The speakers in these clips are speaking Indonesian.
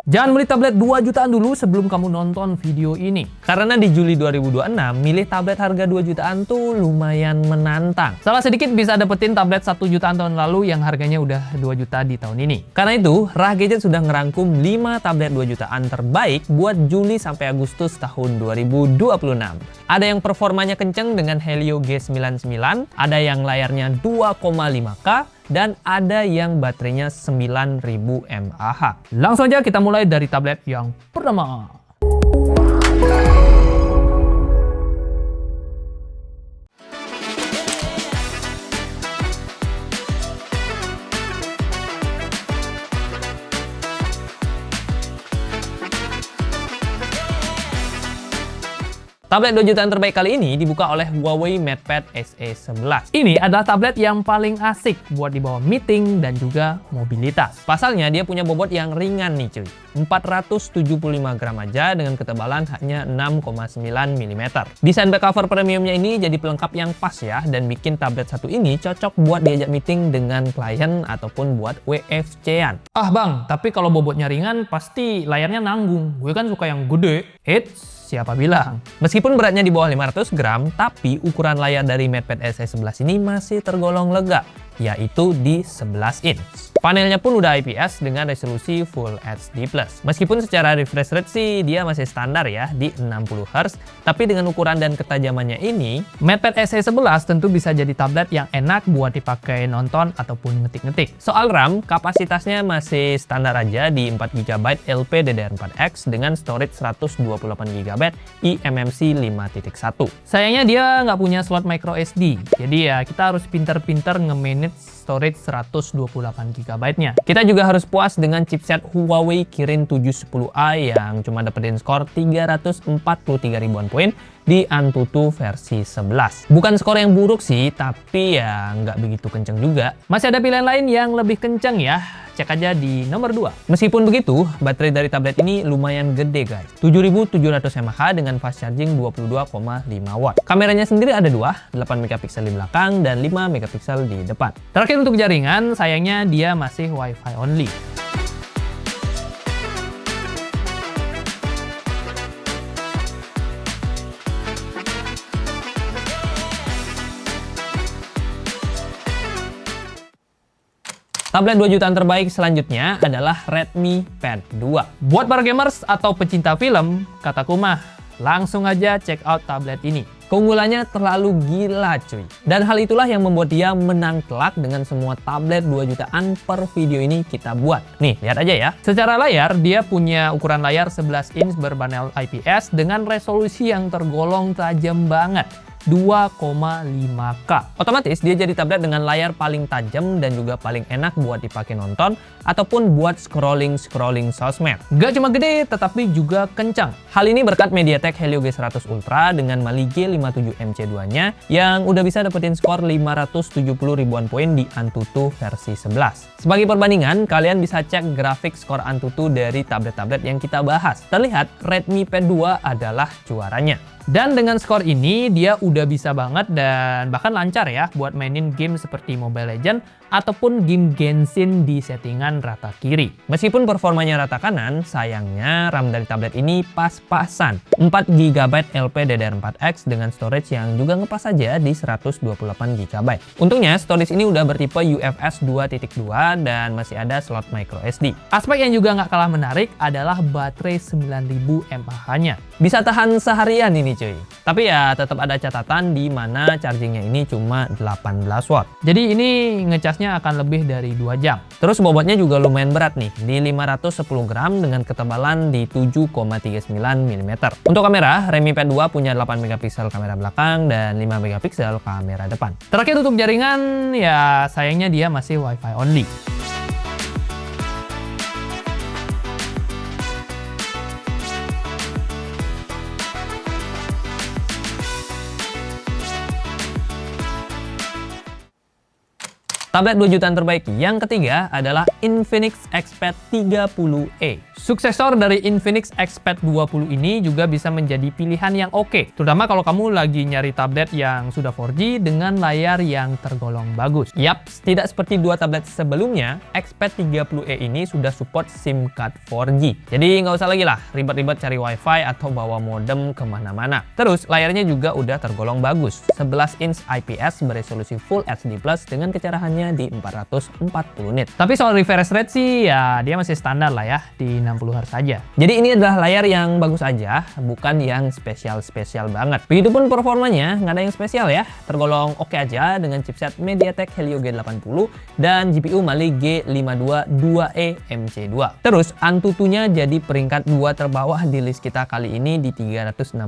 Jangan beli tablet 2 jutaan dulu sebelum kamu nonton video ini. Karena di Juli 2026, milih tablet harga 2 jutaan tuh lumayan menantang. Salah sedikit bisa dapetin tablet 1 jutaan tahun lalu yang harganya udah 2 juta di tahun ini. Karena itu, Rah Gadget sudah ngerangkum 5 tablet 2 jutaan terbaik buat Juli sampai Agustus tahun 2026. Ada yang performanya kenceng dengan Helio G99, ada yang layarnya 2,5K, dan ada yang baterainya 9000 mAh. Langsung aja kita mulai dari tablet yang pertama. Tablet 2 jutaan terbaik kali ini dibuka oleh Huawei MatePad SE11. Ini adalah tablet yang paling asik buat dibawa meeting dan juga mobilitas. Pasalnya dia punya bobot yang ringan nih cuy. 475 gram aja dengan ketebalan hanya 6,9 mm. Desain back cover premiumnya ini jadi pelengkap yang pas ya, dan bikin tablet satu ini cocok buat diajak meeting dengan klien ataupun buat WFC-an. Ah bang, tapi kalau bobotnya ringan pasti layarnya nanggung. Gue kan suka yang gede. Eits, siapa bilang? Meskipun beratnya di bawah 500 gram, tapi ukuran layar dari MatePad SE11 ini masih tergolong lega, yaitu di 11 inch. Panelnya pun udah IPS dengan resolusi Full HD+. Meskipun secara refresh rate sih dia masih standar ya di 60Hz, tapi dengan ukuran dan ketajamannya ini, MatePad SE11 tentu bisa jadi tablet yang enak buat dipakai nonton ataupun ngetik-ngetik. Soal RAM, kapasitasnya masih standar aja di 4GB LPDDR4X dengan storage 128GB eMMC 5.1. Sayangnya dia nggak punya slot micro SD, jadi ya kita harus pinter-pinter nge-manage storage 128GB-nya. Kita juga harus puas dengan chipset Huawei Kirin 710A yang cuma dapetin skor 343 ribuan poin di Antutu versi 11. Bukan skor yang buruk sih, tapi ya nggak begitu kenceng juga. Masih ada pilihan lain yang lebih kenceng ya. Cek aja di nomor 2. Meskipun begitu, baterai dari tablet ini lumayan gede guys. 7700 mAh dengan fast charging 22,5 watt. Kameranya sendiri ada 2, 8 MP di belakang dan 5 MP di depan. Terakhir untuk jaringan, sayangnya dia masih Wi-Fi only. Tablet 2 jutaan terbaik selanjutnya adalah Redmi Pad 2. Buat para gamers atau pecinta film, kataku mah, langsung aja check out tablet ini. Keunggulannya terlalu gila cuy. Dan hal itulah yang membuat dia menang telak dengan semua tablet 2 jutaan per video ini kita buat. Nih, lihat aja ya. Secara layar, dia punya ukuran layar 11 inch berpanel IPS dengan resolusi yang tergolong tajam banget. 2,5K. Otomatis dia jadi tablet dengan layar paling tajam dan juga paling enak buat dipakai nonton ataupun buat scrolling sosmed. Gak cuma gede, tetapi juga kencang. Hal ini berkat MediaTek Helio G100 Ultra dengan Mali G57MC2-nya yang udah bisa dapetin skor 570 ribuan poin di Antutu versi 11. Sebagai perbandingan, kalian bisa cek grafik skor Antutu dari tablet-tablet yang kita bahas. Terlihat Redmi Pad 2 adalah juaranya. Dan dengan skor ini dia udah bisa banget dan bahkan lancar ya buat mainin game seperti Mobile Legends ataupun game Genshin di settingan rata kiri. Meskipun performanya rata kanan, sayangnya RAM dari tablet ini pas-pasan. 4GB LPDDR4X dengan storage yang juga ngepas aja di 128GB. Untungnya storage ini udah bertipe UFS 2.2 dan masih ada slot micro SD. Aspek yang juga nggak kalah menarik adalah baterai 9000 mAh-nya. Bisa tahan seharian ini cuy. Tapi ya tetap ada catatan di mana chargingnya ini cuma 18 watt. Jadi ini ngecasnya akan lebih dari 2 jam. Terus bobotnya juga lumayan berat nih, di 510 gram dengan ketebalan di 7,39 mm. Untuk kamera, Redmi Pad 2 punya 8 MP kamera belakang dan 5 MP kamera depan. Terakhir untuk jaringan, ya sayangnya dia masih Wi-Fi only. Tablet 2 jutaan terbaik yang ketiga adalah Infinix Xpad 30e. Suksesor dari Infinix Xpad 20 ini juga bisa menjadi pilihan yang oke, terutama kalau kamu lagi nyari tablet yang sudah 4G dengan layar yang tergolong bagus. Yap, tidak seperti dua tablet sebelumnya, Xpad 30e ini sudah support SIM card 4G. Jadi nggak usah lagi lah ribet-ribet cari WiFi atau bawa modem kemana-mana. Terus layarnya juga udah tergolong bagus, 11 inch IPS beresolusi Full HD Plus dengan kecerahannya di 440 nit. Tapi soal refresh rate sih ya dia masih standar lah ya, di 60 Hz saja. Jadi ini adalah layar yang bagus aja, bukan yang spesial-spesial banget. Begitupun performanya, nggak ada yang spesial ya. Tergolong oke aja dengan chipset MediaTek Helio G80 dan GPU Mali G52 2E MC2. Terus Antutunya jadi peringkat 2 terbawah di list kita kali ini di 366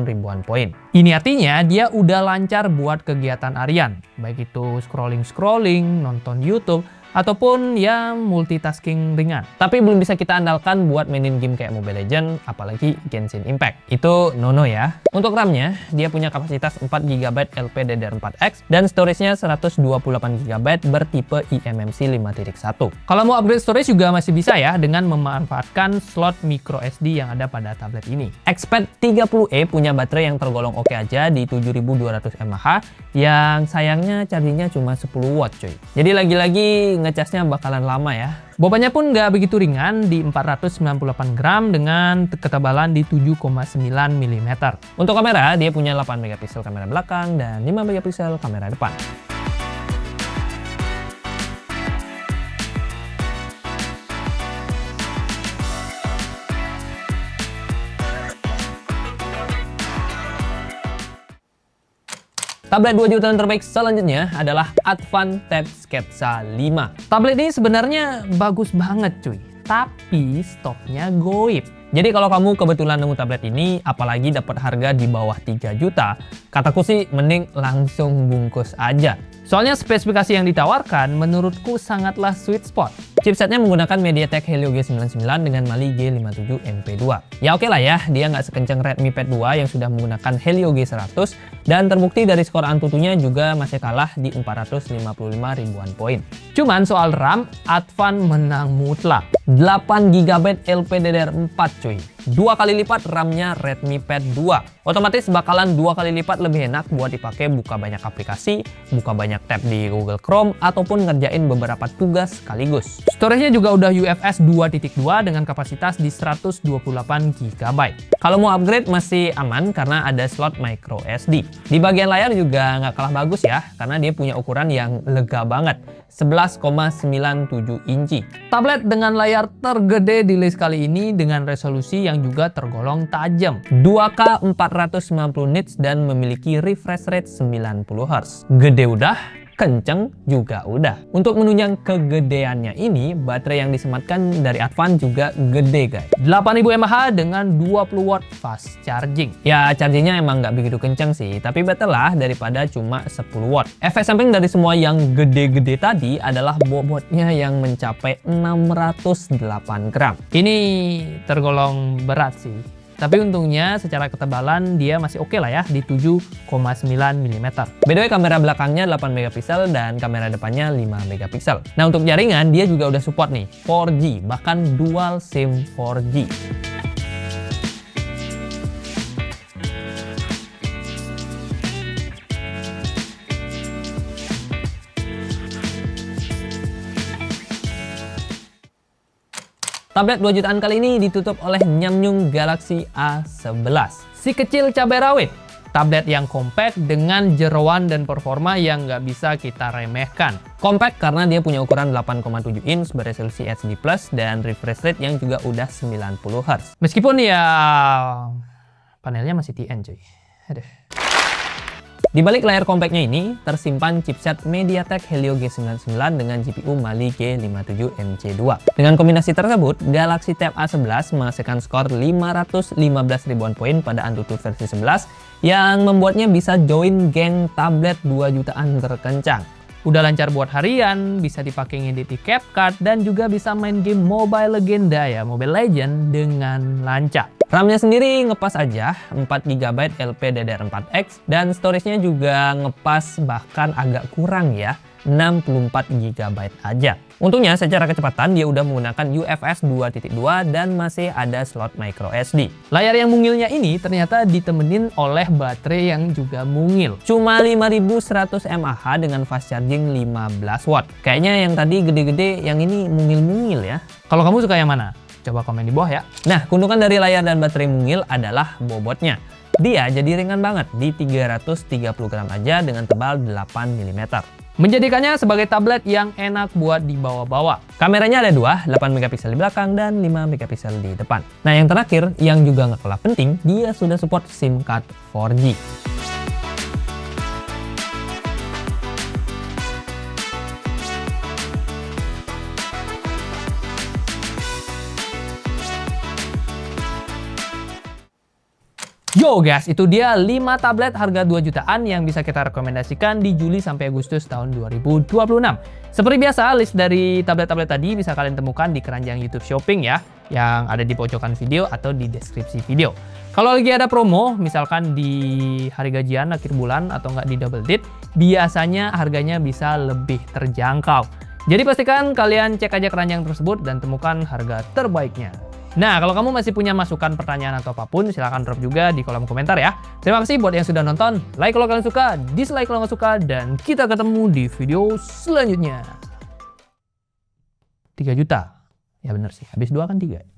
ribuan poin. Ini artinya dia udah lancar buat kegiatan harian, baik itu scrolling, nonton YouTube, ataupun ya multitasking ringan. Tapi belum bisa kita andalkan buat mainin game kayak Mobile Legends, apalagi Genshin Impact. Itu no ya. Untuk RAM-nya, dia punya kapasitas 4GB LPDDR4X dan storage-nya 128GB bertipe eMMC 5.1. Kalau mau upgrade storage juga masih bisa ya dengan memanfaatkan slot micro SD yang ada pada tablet ini. Xpad 30e punya baterai yang tergolong oke aja di 7200 mAh yang sayangnya chargingnya cuma 10 watt cuy. Jadi lagi-lagi ngecasnya bakalan lama ya. Bobotnya pun nggak begitu ringan di 498 gram dengan ketebalan di 7,9 mm. Untuk kamera, dia punya 8 megapiksel kamera belakang dan 5 megapiksel kamera depan. Tablet 2 jutaan terbaik selanjutnya adalah Advan Tab Sketsa 5. Tablet ini sebenarnya bagus banget cuy, tapi stoknya goib. Jadi kalau kamu kebetulan nemu tablet ini, apalagi dapat harga di bawah 3 juta, kataku sih mending langsung bungkus aja. Soalnya spesifikasi yang ditawarkan menurutku sangatlah sweet spot. Chipsetnya menggunakan MediaTek Helio G99 dengan Mali G57 MP2. Ya oke lah ya, dia nggak sekencang Redmi Pad 2 yang sudah menggunakan Helio G100 dan terbukti dari skor Antutunya juga masih kalah di 455 ribuan poin. Cuman soal RAM, Advan menang mutlak. 8GB LPDDR4 cuy. 2 kali lipat RAM-nya Redmi Pad 2. Otomatis bakalan 2 kali lipat lebih enak buat dipakai buka banyak aplikasi, buka banyak tab di Google Chrome, ataupun ngerjain beberapa tugas sekaligus. Storage-nya juga udah UFS 2.2 dengan kapasitas di 128GB. Kalau mau upgrade masih aman karena ada slot micro SD. Di bagian layar juga nggak kalah bagus ya, karena dia punya ukuran yang lega banget. 11,97 inci. Tablet dengan layar tergede di list kali ini dengan resolusi yang juga tergolong tajam. 2K 490 nits dan memiliki refresh rate 90 Hz. Gede udah, kenceng juga udah. Untuk menunjang kegedeannya ini, baterai yang disematkan dari Advan juga gede guys. 8000 mAh dengan 20 watt fast charging. Ya chargingnya emang nggak begitu kenceng sih, tapi better lah daripada cuma 10 watt. Efek samping dari semua yang gede-gede tadi adalah bobotnya yang mencapai 608 gram. Ini tergolong berat sih. Tapi untungnya secara ketebalan dia masih oke lah ya di 7,9 mm. By the way, kamera belakangnya 8 megapiksel dan kamera depannya 5 megapiksel. Nah untuk jaringan dia juga udah support nih 4G, bahkan dual SIM 4G. Tablet 2 jutaan kali ini ditutup oleh Samsung Galaxy A11. Si kecil cabai rawit, tablet yang compact dengan jeroan dan performa yang nggak bisa kita remehkan. Compact karena dia punya ukuran 8,7 inch beresolusi HD Plus dan refresh rate yang juga udah 90 Hz. Meskipun ya panelnya masih TN cuy. Aduh. Di balik layar compactnya ini tersimpan chipset MediaTek Helio G99 dengan GPU Mali G57 MC2. Dengan kombinasi tersebut, Galaxy Tab A11 menghasilkan skor 515 ribuan poin pada Antutu versi 11 yang membuatnya bisa join geng tablet 2 jutaan terkencang. Udah lancar buat harian, bisa dipakai ngedit di CapCut, dan juga bisa main game Mobile Legenda ya, Mobile Legend dengan lancar. RAM-nya sendiri ngepas aja, 4GB LPDDR4X, dan storage-nya juga ngepas bahkan agak kurang ya, 64 GB aja. Untungnya secara kecepatan dia udah menggunakan UFS 2.2 dan masih ada slot micro SD. Layar yang mungilnya ini ternyata ditemenin oleh baterai yang juga mungil. Cuma 5100 mAh dengan fast charging 15 watt. Kayaknya yang tadi gede-gede, yang ini mungil-mungil ya. Kalau kamu suka yang mana? Coba komen di bawah ya. Nah, keuntungan dari layar dan baterai mungil adalah bobotnya. Dia jadi ringan banget di 330 gram aja dengan tebal 8 mm. Menjadikannya sebagai tablet yang enak buat dibawa-bawa. Kameranya ada dua, 8 megapiksel di belakang dan 5 megapiksel di depan. Nah, yang terakhir yang juga nggak kalah penting, dia sudah support SIM card 4G. Yo guys, itu dia 5 tablet harga 2 jutaan yang bisa kita rekomendasikan di Juli sampai Agustus tahun 2026. Seperti biasa, list dari tablet-tablet tadi bisa kalian temukan di keranjang YouTube Shopping ya, yang ada di pojokan video atau di deskripsi video. Kalau lagi ada promo, misalkan di hari gajian akhir bulan atau nggak di double date, biasanya harganya bisa lebih terjangkau. Jadi pastikan kalian cek aja keranjang tersebut dan temukan harga terbaiknya. Nah, kalau kamu masih punya masukan, pertanyaan, atau apapun, silahkan drop juga di kolom komentar ya. Terima kasih buat yang sudah nonton. Like kalau kalian suka, dislike kalau nggak suka, dan kita ketemu di video selanjutnya. 3 juta. Ya bener sih, habis 2 kan 3.